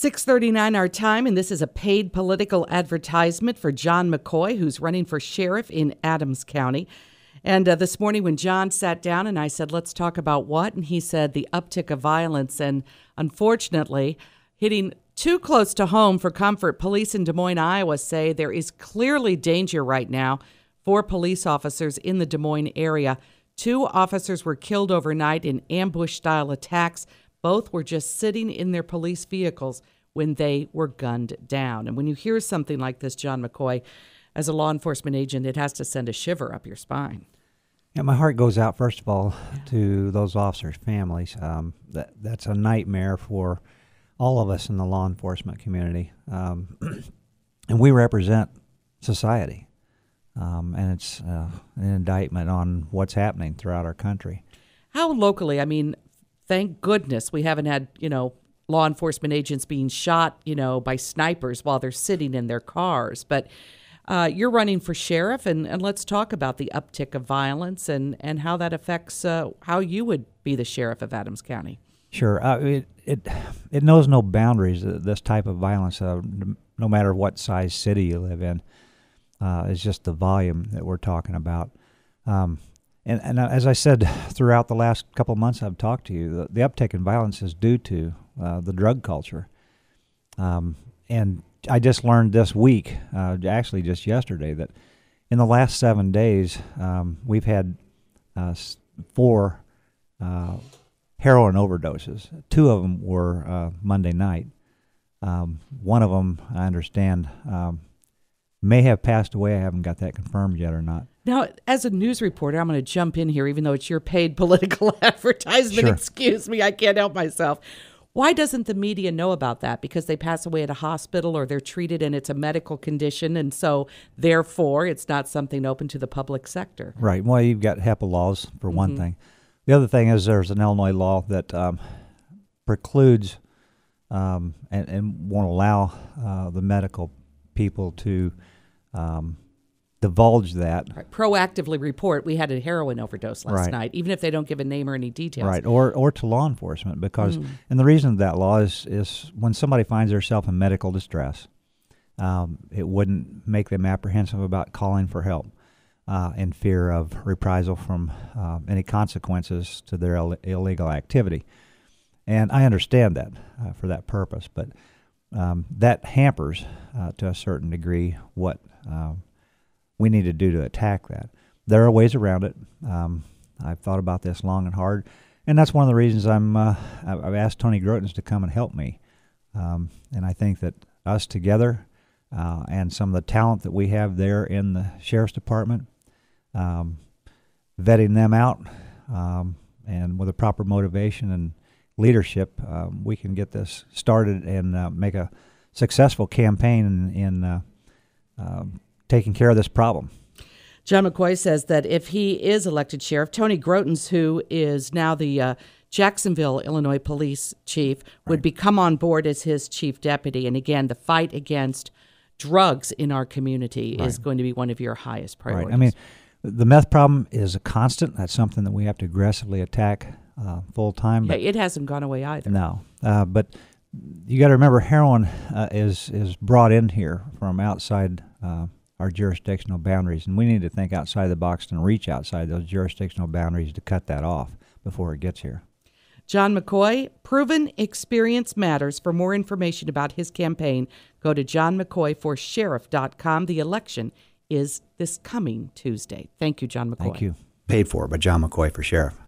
6:39 our time, and this is a paid political advertisement for John McCoy, who's running for sheriff in Adams County. And this morning when John sat down and I said, let's talk about what? And he said the uptick of violence. And unfortunately, hitting too close to home for comfort, police in Des Moines, Iowa say there is clearly danger right now for police officers in the Des Moines area. 2 officers were killed overnight in ambush-style attacks. Both were just sitting in their police vehicles when they were gunned down. And when you hear something like this, John McCoy, as a law enforcement agent, it has to send a shiver up your spine. Yeah, my heart goes out, first of all, to those officers' families. That's a nightmare for all of us in the law enforcement community. And we represent society. And it's an indictment on what's happening throughout our country. How locally, I mean, thank goodness we haven't had, law enforcement agents being shot, by snipers while they're sitting in their cars. But you're running for sheriff, and let's talk about the uptick of violence and how that affects how you would be the sheriff of Adams County. Sure. It knows no boundaries, this type of violence, no matter what size city you live in. It's just the volume that we're talking about. And as I said, throughout the last couple of months I've talked to you, the uptick in violence is due to the drug culture. And I just learned this week, actually just yesterday, that in the last 7 days we've had 4 heroin overdoses. 2 of them were Monday night. One of them, I understand, may have passed away. I haven't got that confirmed yet or not. Now, as a news reporter, I'm going to jump in here, even though it's your paid political advertisement. Sure. Excuse me, I can't help myself. Why doesn't the media know about that? Because they pass away at a hospital or they're treated and it's a medical condition, and so therefore it's not something open to the public sector. Right. Well, you've got HIPAA laws for one thing. The other thing is there's an Illinois law that precludes and won't allow the medical people to divulge that. Right. Proactively report we had a heroin overdose last Right. night, even if they don't give a name or any details. Right, or to law enforcement, because and the reason that law is when somebody finds themselves in medical distress, it wouldn't make them apprehensive about calling for help in fear of reprisal from any consequences to their illegal activity. And I understand that for that purpose, but that hampers to a certain degree what we need to do to attack that. There are ways around it. I've thought about this long and hard, and that's one of the reasons I've asked Tony Grotens to come and help me. And I think that us together and some of the talent that we have there in the Sheriff's Department, vetting them out, and with a proper motivation and leadership, we can get this started and make a successful campaign in taking care of this problem. John McCoy says that if he is elected sheriff, Tony Grotens, who is now the Jacksonville, Illinois police chief, would become on board as his chief deputy. And again, the fight against drugs in our community is going to be one of your highest priorities. Right. I mean, the meth problem is a constant. That's something that we have to aggressively attack full time. Yeah, it hasn't gone away either. No, but you got to remember, heroin is brought in here from outside our jurisdictional boundaries, and we need to think outside the box and reach outside those jurisdictional boundaries to cut that off before it gets here. John McCoy, proven experience matters. For more information about his campaign, go to johnmccoyforsheriff.com. The election is this coming Tuesday. Thank you, John McCoy. Thank you. Paid for by John McCoy for Sheriff.